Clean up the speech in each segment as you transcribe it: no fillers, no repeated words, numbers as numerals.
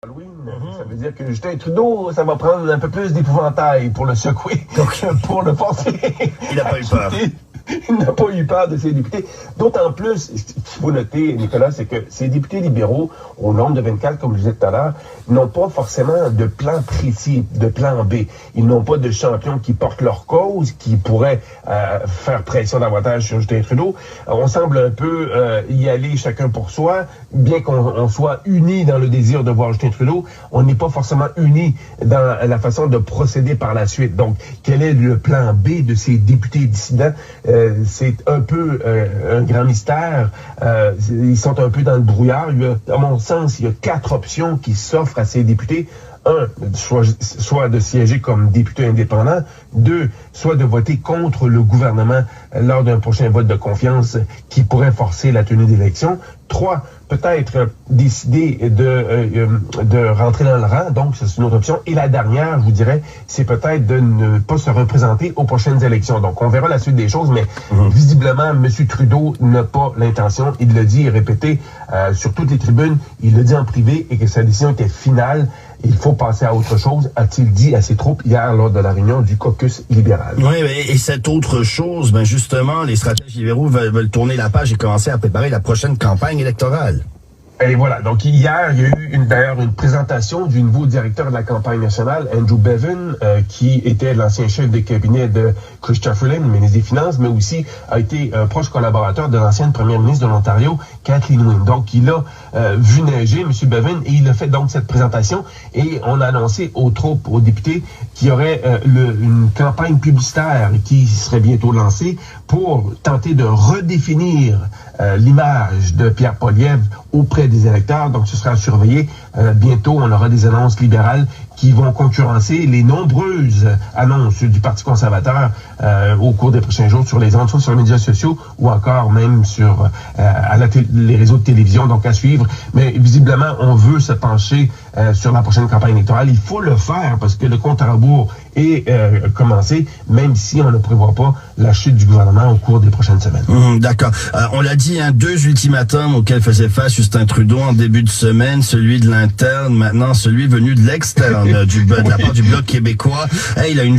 Halloween, ça veut dire que Justin Trudeau, ça va prendre un peu plus d'épouvantail pour le secouer, donc pour le forcer. Il n'a pas eu peur. Il n'a pas eu peur de ses députés. D'autant plus, ce qu'il faut noter, Nicolas, c'est que ces députés libéraux, au nombre de 24, comme je disais tout à l'heure, n'ont pas forcément de plan précis, de plan B. Ils n'ont pas de champions qui portent leur cause, qui pourraient faire pression davantage sur Justin Trudeau. On semble un peu y aller chacun pour soi, bien qu'on soit unis dans le désir de voir Justin Trudeau, on n'est pas forcément unis dans la façon de procéder par la suite. Donc, quel est le plan B de ces députés dissidents? C'est un peu un grand mystère. Ils sont un peu dans le brouillard. À mon sens, il y a 4 options qui s'offrent à ces députés. 1, soit de siéger comme député indépendant. 2, soit de voter contre le gouvernement lors d'un prochain vote de confiance qui pourrait forcer la tenue d'élections. 3, peut-être décider de rentrer dans le rang, donc c'est une autre option. Et la dernière, je vous dirais, c'est peut-être de ne pas se représenter aux prochaines élections. Donc on verra la suite des choses, mais visiblement, M. Trudeau n'a pas l'intention, il l'a dit et répété sur toutes les tribunes, il l'a dit en privé et que sa décision était finale. Il faut passer à autre chose, a-t-il dit à ses troupes hier lors de la réunion du caucus libéral. Oui, et cette autre chose, ben justement, les stratèges libéraux veulent tourner la page et commencer à préparer la prochaine campagne électorale. Et voilà, donc hier, il y a eu d'ailleurs une présentation du nouveau directeur de la campagne nationale, Andrew Bevin, qui était l'ancien chef de cabinet de Christopher Luxon, ministre des Finances, mais aussi a été un proche collaborateur de l'ancienne première ministre de l'Ontario, Kathleen Wynne. Donc, il a vu neiger, M. Bevin, et il a fait donc cette présentation, et on a annoncé aux troupes, aux députés, qu'il y aurait une campagne publicitaire qui serait bientôt lancée pour tenter de redéfinir l'image de Pierre Poilievre auprès des électeurs. Donc, ce sera à surveiller. Bientôt, on aura des annonces libérales qui vont concurrencer les nombreuses annonces du Parti conservateur au cours des prochains jours sur les ondes, soit sur les médias sociaux ou encore même sur les réseaux de télévision, donc à suivre. Mais visiblement, on veut se pencher sur la prochaine campagne électorale. Il faut le faire parce que le compte à rebours est commencé, même si on ne prévoit pas la chute du gouvernement au cours des prochaines semaines. D'accord. On l'a dit, 2 ultimatums auxquels faisait face Justin Trudeau en début de semaine, celui de l'interne, maintenant celui venu de l'externe. De la part du Bloc québécois. Il a une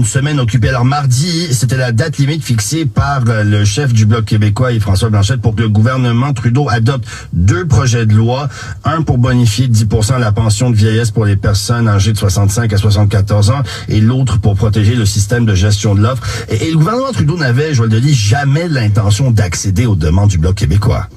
semaine occupée. Alors mardi, c'était la date limite fixée par le chef du Bloc québécois, Yves-François Blanchet, pour que le gouvernement Trudeau adopte 2 projets de loi. Un pour bonifier 10% la pension de vieillesse pour les personnes âgées de 65 à 74 ans et l'autre pour protéger le système de gestion de l'offre. Et le gouvernement Trudeau n'avait, je le dis, jamais l'intention d'accéder aux demandes du Bloc québécois.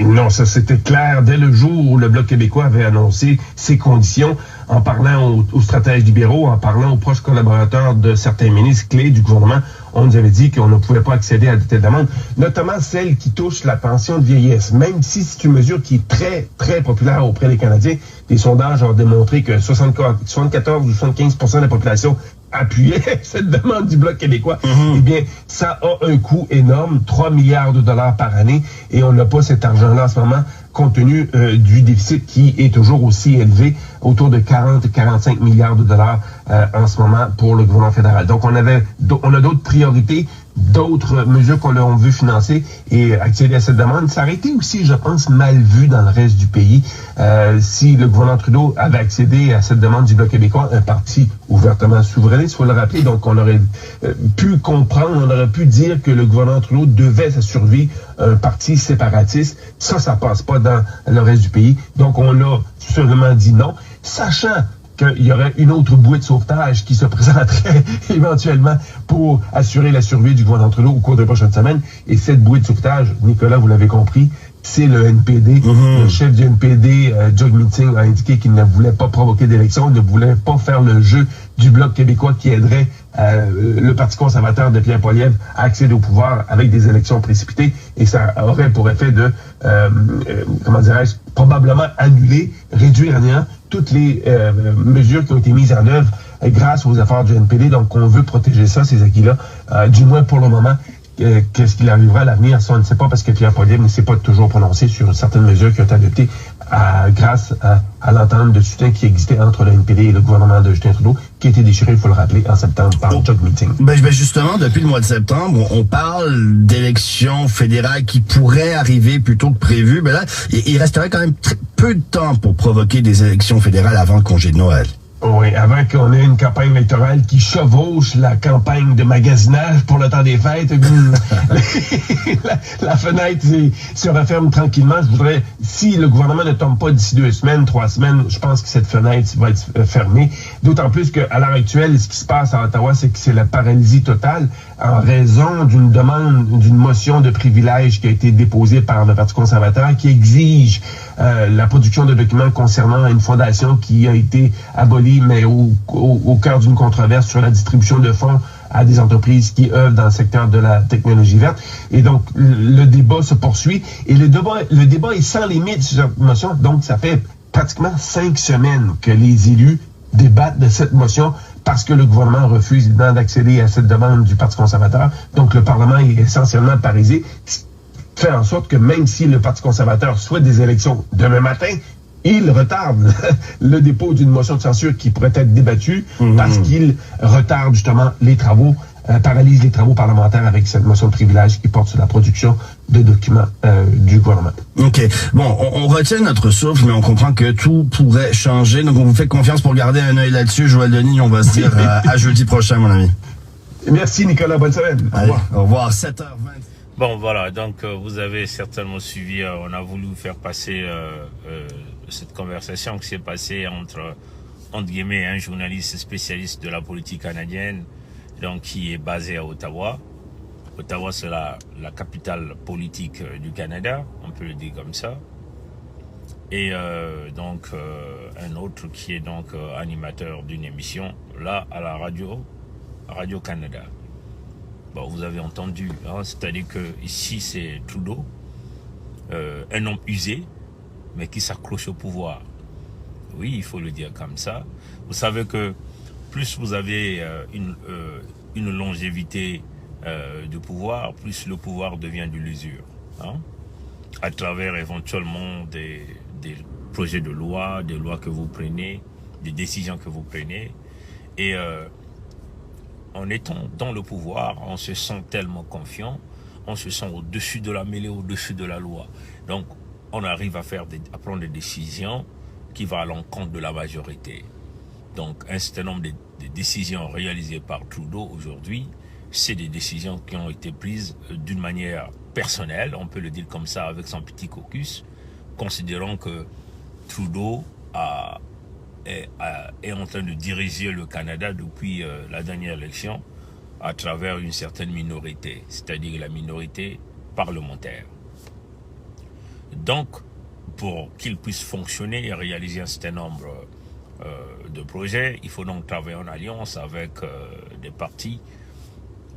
Non, ça c'était clair dès le jour où le Bloc québécois avait annoncé ses conditions, en parlant aux stratèges libéraux, en parlant aux proches collaborateurs de certains ministres clés du gouvernement. On nous avait dit qu'on ne pouvait pas accéder à de telles demandes, notamment celle qui touche la pension de vieillesse, même si c'est une mesure qui est très, très populaire auprès des Canadiens. Des sondages ont démontré que 74 ou 75% de la population appuyait cette demande du Bloc québécois. Eh bien, ça a un coût énorme, 3 milliards de dollars par année, et on n'a pas cet argent-là en ce moment, compte tenu du déficit qui est toujours aussi élevé, autour de 40-45 milliards de dollars en ce moment pour le gouvernement fédéral. Donc, on a d'autres priorités, d'autres mesures qu'on a vu financer et accéder à cette demande. Ça aurait été aussi, je pense, mal vu dans le reste du pays si le gouvernement Trudeau avait accédé à cette demande du Bloc québécois, un parti ouvertement souverainiste, il faut le rappeler. Donc, on aurait pu comprendre, on aurait pu dire que le gouvernement Trudeau devait sa survie un parti séparatiste. Ça passe pas dans le reste du pays. Donc, on a sûrement dit non, sachant qu'il y aurait une autre bouée de sauvetage qui se présenterait éventuellement pour assurer la survie du gouvernement Trudeau au cours des prochaines semaines. Et cette bouée de sauvetage, Nicolas, vous l'avez compris, c'est le NPD. Le chef du NPD, Doug Meeting, a indiqué qu'il ne voulait pas provoquer d'élection, il ne voulait pas faire le jeu du Bloc québécois qui aiderait le Parti conservateur de Pierre Poilievre à accéder au pouvoir avec des élections précipitées. Et ça aurait pour effet de, probablement annuler, réduire à néant toutes les mesures qui ont été mises en œuvre grâce aux efforts du NPD. Donc, on veut protéger ça, ces acquis-là, du moins pour le moment. Qu'est-ce qu'il arrivera à l'avenir, ça on ne sait pas, parce que Pierre Poilievre ne s'est pas toujours prononcé sur certaines mesures qui ont été adoptées grâce à l'entente de soutien qui existait entre le NPD et le gouvernement de Justin Trudeau, qui a été déchiré, il faut le rappeler, en septembre par le Jog Meeting. Ben justement, depuis le mois de septembre, on parle d'élections fédérales qui pourraient arriver plus tôt que prévu. Ben là, il resterait quand même peu de temps pour provoquer des élections fédérales avant le congé de Noël. Oui, avant qu'on ait une campagne électorale qui chevauche la campagne de magasinage pour le temps des fêtes, la fenêtre se referme tranquillement. Je voudrais, si le gouvernement ne tombe pas d'ici 2 semaines, 3 semaines, je pense que cette fenêtre va être fermée. D'autant plus qu'à l'heure actuelle, ce qui se passe à Ottawa, c'est que c'est la paralysie totale en raison d'une demande, d'une motion de privilège qui a été déposée par le Parti conservateur qui exige la production de documents concernant une fondation qui a été abolie, mais au cœur d'une controverse sur la distribution de fonds à des entreprises qui œuvrent dans le secteur de la technologie verte. Et donc, le débat se poursuit. Et le débat est sans limite sur cette motion. Donc, ça fait pratiquement 5 semaines que les élus débattent de cette motion parce que le gouvernement refuse d'accéder à cette demande du Parti conservateur. Donc, le Parlement est essentiellement paralysé, fait en sorte que même si le Parti conservateur souhaite des élections demain matin, il retarde le dépôt d'une motion de censure qui pourrait être débattue parce qu'il retarde justement les travaux, paralyse les travaux parlementaires avec cette motion de privilège qui porte sur la production de documents du gouvernement. OK. Bon, on retient notre souffle, mais on comprend que tout pourrait changer. Donc, on vous fait confiance pour garder un œil là-dessus. Joël Denis, on va se dire à jeudi prochain, mon ami. Merci, Nicolas. Bonne semaine. Allez, au revoir. Au revoir. 7h20. Bon, voilà, donc vous avez certainement suivi, on a voulu faire passer cette conversation qui s'est passée entre guillemets, un journaliste spécialiste de la politique canadienne, donc qui est basé à Ottawa. Ottawa, c'est la capitale politique du Canada, on peut le dire comme ça. Et donc, un autre qui est donc animateur d'une émission, là, à la Radio-Canada. Bon, vous avez entendu, hein, c'est-à-dire que ici c'est Trudeau, un homme usé, mais qui s'accroche au pouvoir. Oui, il faut le dire comme ça. Vous savez que plus vous avez une longévité de pouvoir, plus le pouvoir devient de l'usure, hein, à travers éventuellement des projets de loi, des lois que vous prenez, des décisions que vous prenez, et en étant dans le pouvoir, on se sent tellement confiant, on se sent au-dessus de la mêlée, au-dessus de la loi. Donc, on arrive à prendre des décisions qui vont à l'encontre de la majorité. Donc, un certain nombre de décisions réalisées par Trudeau aujourd'hui, c'est des décisions qui ont été prises d'une manière personnelle, on peut le dire comme ça, avec son petit caucus, considérant que Trudeau est en train de diriger le Canada depuis la dernière élection à travers une certaine minorité, c'est-à-dire la minorité parlementaire. Donc, pour qu'il puisse fonctionner et réaliser un certain nombre de projets, il faut donc travailler en alliance avec des partis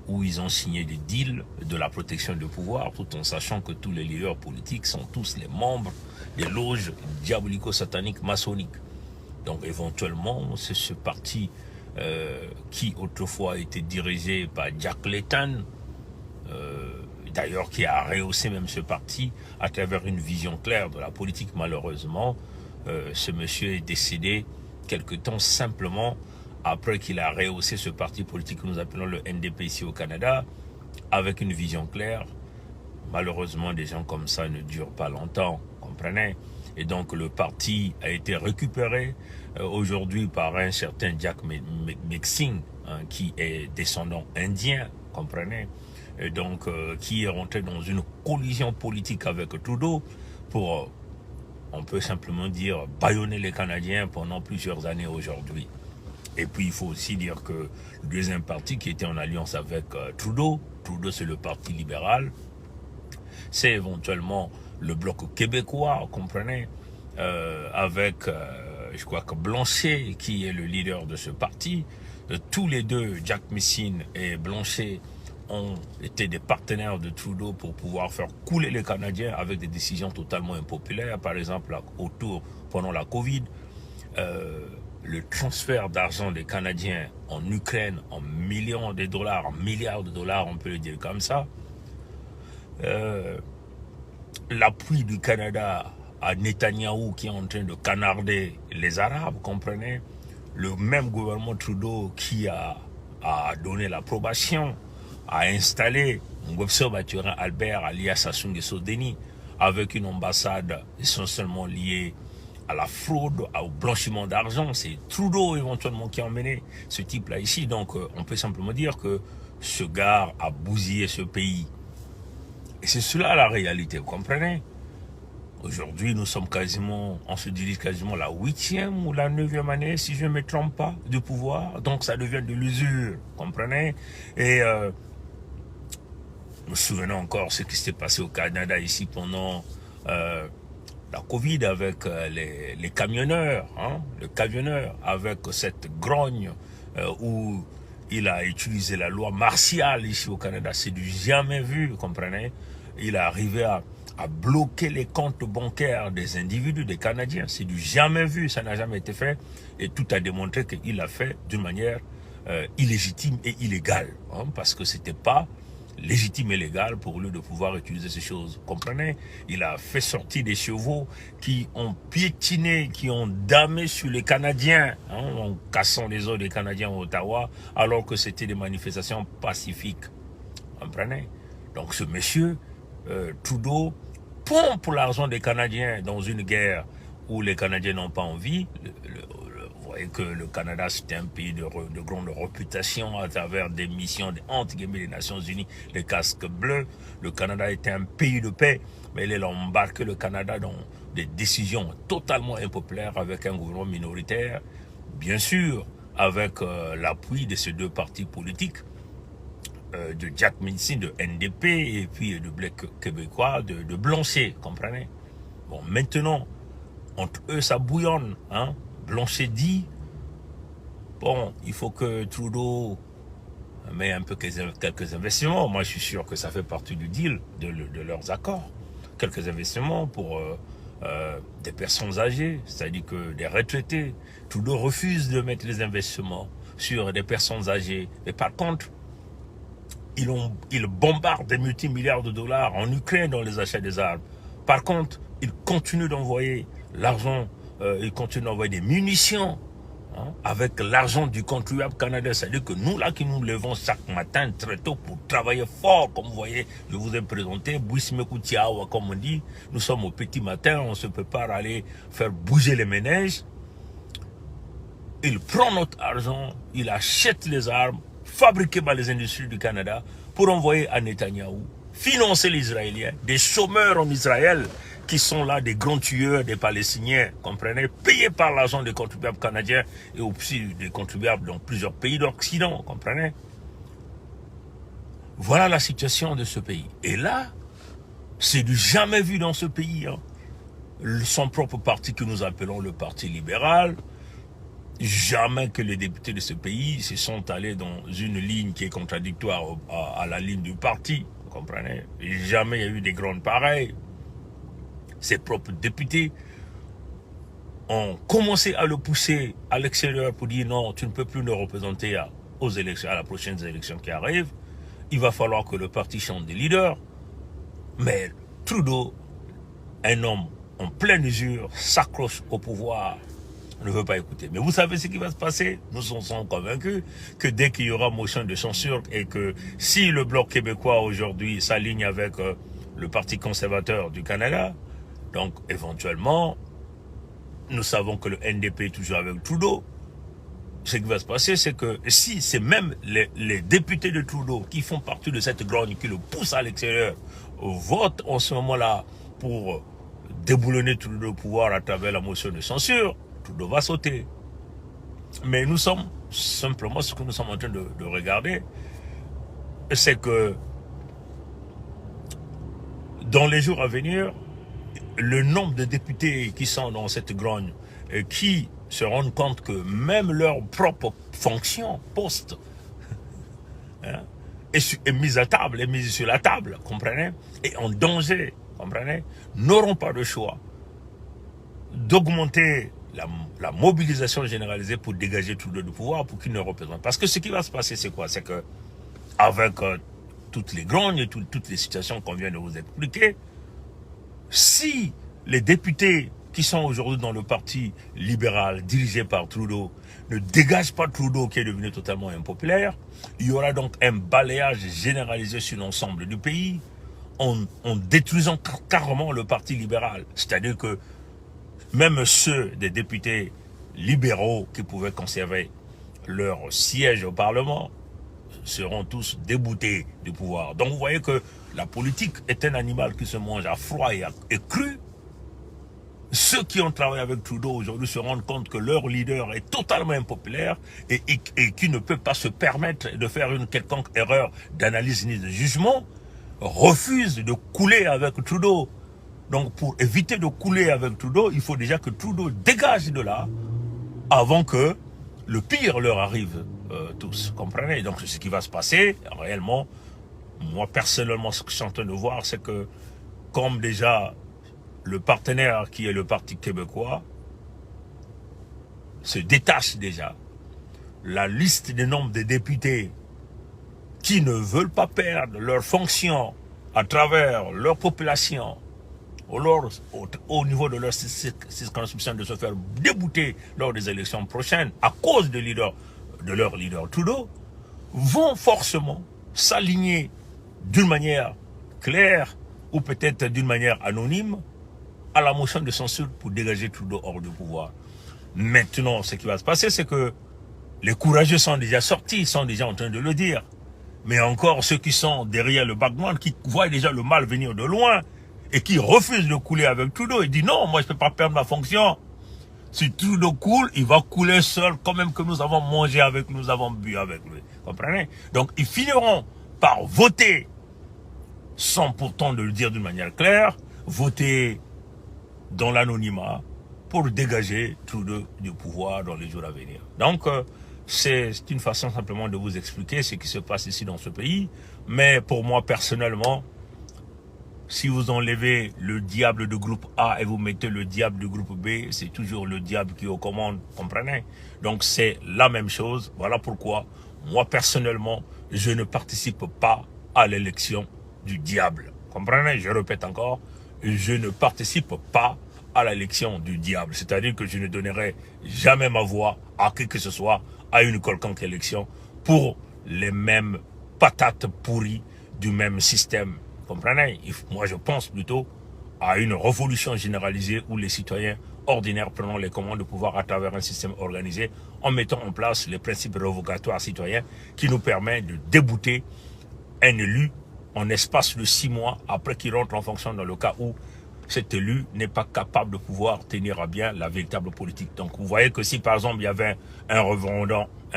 où ils ont signé des deals de la protection du pouvoir, tout en sachant que tous les leaders politiques sont tous les membres des loges diabolico-sataniques maçonniques. Donc éventuellement, c'est ce parti qui autrefois a été dirigé par Jack Layton, d'ailleurs qui a rehaussé même ce parti à travers une vision claire de la politique. Malheureusement, ce monsieur est décédé quelque temps simplement après qu'il a rehaussé ce parti politique que nous appelons le NDP ici au Canada, avec une vision claire. Malheureusement, des gens comme ça ne durent pas longtemps, comprenez? Et donc le parti a été récupéré aujourd'hui par un certain Jack McSing, hein, qui est descendant indien, comprenez? Et donc qui est rentré dans une collision politique avec Trudeau pour, on peut simplement dire, bâillonner les Canadiens pendant plusieurs années aujourd'hui. Et puis il faut aussi dire que le deuxième parti qui était en alliance avec Trudeau c'est le Parti libéral, c'est éventuellement le Bloc québécois, vous comprenez, avec, je crois que Blanchet, qui est le leader de ce parti. Tous les deux, Jack Messine et Blanchet, ont été des partenaires de Trudeau pour pouvoir faire couler les Canadiens avec des décisions totalement impopulaires. Par exemple, pendant la Covid, le transfert d'argent des Canadiens en Ukraine en millions de dollars, en milliards de dollars, on peut le dire comme ça. L'appui du Canada à Netanyahou qui est en train de canarder les Arabes, comprenez, le même gouvernement Trudeau qui a donné l'approbation, a installé Ngobso Baturin Albert alias Sassou Nguesso Deni avec une ambassade essentiellement liée à la fraude, au blanchiment d'argent. C'est Trudeau éventuellement qui a emmené ce type-là ici. Donc on peut simplement dire que ce gars a bousillé ce pays. Et c'est cela la réalité, vous comprenez? Aujourd'hui, nous sommes quasiment, on se dirige quasiment la 8e ou la 9e année, si je ne me trompe pas, du pouvoir. Donc ça devient de l'usure, vous comprenez? Et nous nous souvenons encore ce qui s'est passé au Canada ici pendant la Covid avec les camionneurs, hein, le camionneur avec cette grogne où il a utilisé la loi martiale ici au Canada. C'est du jamais vu, vous comprenez? Il est arrivé à bloquer les comptes bancaires des individus, des Canadiens. C'est du jamais vu, ça n'a jamais été fait. Et tout a démontré qu'il l'a fait d'une manière illégitime et illégale. Hein, parce que c'était pas légitime et légal pour lui de pouvoir utiliser ces choses. Vous comprenez? Il a fait sortir des chevaux qui ont piétiné, qui ont damé sur les Canadiens, hein, en cassant les os des Canadiens à Ottawa, alors que c'était des manifestations pacifiques. Vous comprenez? Donc ce monsieur, Trudeau, pompe l'argent des Canadiens dans une guerre où les Canadiens n'ont pas envie. Vous voyez que le Canada, c'est un pays de grande réputation à travers des missions entre guillemets des Nations Unies, les casques bleus. Le Canada était un pays de paix, mais il a embarqué le Canada dans des décisions totalement impopulaires avec un gouvernement minoritaire, bien sûr, avec l'appui de ces deux partis politiques, de Jack Mincin, de NDP, et puis de Bloc québécois, de Blanchet, comprenez? Bon, maintenant, entre eux, ça bouillonne, hein? Blanchet dit, bon, il faut que Trudeau met un peu quelques investissements. Moi, je suis sûr que ça fait partie du deal, de leurs accords. Quelques investissements pour des personnes âgées, c'est-à-dire que des retraités. Trudeau refuse de mettre les investissements sur des personnes âgées. Mais par contre, ils bombardent des multimilliards de dollars en Ukraine dans les achats des armes. Par contre, ils continuent d'envoyer l'argent, ils continuent d'envoyer des munitions, hein, avec l'argent du contribuable canadien. C'est-à-dire que nous, là, qui nous levons chaque matin très tôt pour travailler fort, comme vous voyez, je vous ai présenté, Bouissimekutiawa, comme on dit, nous sommes au petit matin, on se prépare à aller faire bouger les ménages. Il prend notre argent, il achète les armes, fabriquées par les industries du Canada, pour envoyer à Netanyahou, financer les Israéliens, des chômeurs en Israël, qui sont là des grands tueurs des Palestiniens, comprenez, payés par l'argent des contribuables canadiens et aussi des contribuables dans plusieurs pays d'Occident, comprenez. Voilà la situation de ce pays. Et là, c'est du jamais vu dans ce pays. Hein. Son propre parti que nous appelons le Parti libéral, jamais que les députés de ce pays se sont allés dans une ligne qui est contradictoire à la ligne du parti, vous comprenez. Jamais il y a eu des grandes pareilles. Ses propres députés ont commencé à le pousser à l'extérieur pour dire non, tu ne peux plus nous représenter aux élections, à la prochaine élection qui arrive. Il va falloir que le parti change des leaders. Mais Trudeau, un homme en pleine usure, s'accroche au pouvoir, ne veut pas écouter. Mais vous savez ce qui va se passer? Nous sommes convaincus que dès qu'il y aura motion de censure et que si le Bloc québécois aujourd'hui s'aligne avec le Parti conservateur du Canada, donc éventuellement, nous savons que le NDP est toujours avec Trudeau. Ce qui va se passer, c'est que si c'est même les députés de Trudeau qui font partie de cette grogne, qui le poussent à l'extérieur, votent en ce moment-là pour déboulonner Trudeau au pouvoir à travers la motion de censure, Trudeau va sauter. Mais nous sommes simplement, ce que nous sommes en train de regarder, c'est que dans les jours à venir, le nombre de députés qui sont dans cette grogne, qui se rendent compte que même leur propre fonction, poste, hein, est mise à table, est mise sur la table, comprenez, et en danger, comprenez, n'auront pas de choix d'augmenter la mobilisation généralisée pour dégager tout le pouvoir pour qu'il ne représente. Parce que ce qui va se passer, c'est quoi? C'est que avec toutes les grognes et toutes les situations qu'on vient de vous expliquer, si les députés qui sont aujourd'hui dans le parti libéral dirigé par Trudeau ne dégagent pas Trudeau qui est devenu totalement impopulaire, il y aura donc un balayage généralisé sur l'ensemble du pays en détruisant carrément le parti libéral. C'est-à-dire que même ceux des députés libéraux qui pouvaient conserver leur siège au Parlement seront tous déboutés du pouvoir. Donc vous voyez que la politique est un animal qui se mange à froid et cru. Ceux qui ont travaillé avec Trudeau aujourd'hui se rendent compte que leur leader est totalement impopulaire et qui ne peut pas se permettre de faire une quelconque erreur d'analyse ni de jugement, refusent de couler avec Trudeau. Donc pour éviter de couler avec Trudeau, il faut déjà que Trudeau dégage de là avant que le pire leur arrive tous. Comprenez? Donc ce qui va se passer réellement, moi personnellement ce que je suis en train de voir, c'est que comme déjà le partenaire qui est le Parti québécois se détache déjà, la liste des nombres de députés qui ne veulent pas perdre leur fonction à travers leur population au niveau de leur circonscription de se faire débouter lors des élections prochaines à cause de leur leader Trudeau, vont forcément s'aligner d'une manière claire ou peut-être d'une manière anonyme à la motion de censure pour dégager Trudeau hors du pouvoir. Maintenant, ce qui va se passer, c'est que les courageux sont déjà sortis, sont déjà en train de le dire. Mais encore ceux qui sont derrière le background, qui voient déjà le mal venir de loin et qui refusent de couler avec Trudeau, ils disent non, moi je ne peux pas perdre ma fonction. Si Trudeau coule, il va couler seul, quand même que nous avons mangé avec lui, nous avons bu avec lui. Comprenez? Donc ils finiront par voter, sans pourtant de le dire d'une manière claire, voter dans l'anonymat pour dégager Trudeau du pouvoir dans les jours à venir. Donc, c'est une façon simplement de vous expliquer ce qui se passe ici dans ce pays. Mais pour moi, personnellement, si vous enlevez le diable du groupe A et vous mettez le diable du groupe B, c'est toujours le diable qui est aux commandes, comprenez? Donc, c'est la même chose. Voilà pourquoi, moi, personnellement, je ne participe pas à l'élection du diable. Comprenez? Je répète encore, je ne participe pas à l'élection du diable. C'est-à-dire que je ne donnerai jamais ma voix à qui que ce soit à une quelconque élection pour les mêmes patates pourries du même système. Comprenez? Moi, je pense plutôt à une révolution généralisée où les citoyens ordinaires prennent les commandes de pouvoir à travers un système organisé en mettant en place les principes révocatoires citoyens qui nous permettent de débouter un élu en espace de 6 mois après qu'il rentre en fonction dans le cas où cet élu n'est pas capable de pouvoir tenir à bien la véritable politique. Donc vous voyez que si par exemple il y avait un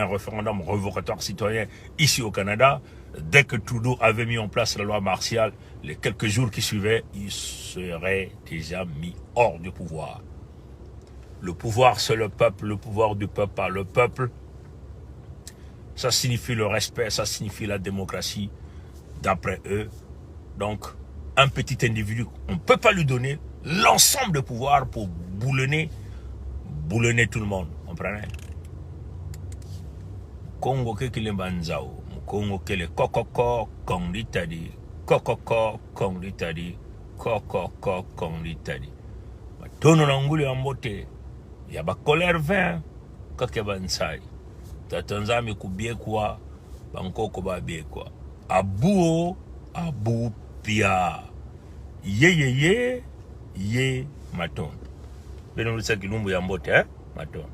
référendum révocatoire citoyen ici au Canada, dès que Trudeau avait mis en place la loi martiale, les quelques jours qui suivaient, il serait déjà mis hors du pouvoir. Le pouvoir c'est le peuple, le pouvoir du peuple par le peuple, ça signifie le respect, ça signifie la démocratie d'après eux. Donc un petit individu, on ne peut pas lui donner l'ensemble de pouvoir pour boulonner tout le monde. Comprenez? Congo kekile banzao, Congo kele kokoko kongritadi, kokoko kongritadi, kokoko kongritadi. Tono nanguli ambote, yaba colère vin, kake bansai. Tatanzami kubie kwa, bankoko babie kwa. Abuo, abu pia. Ye maton. Beno mlisa kilumbu ya mbote, maton.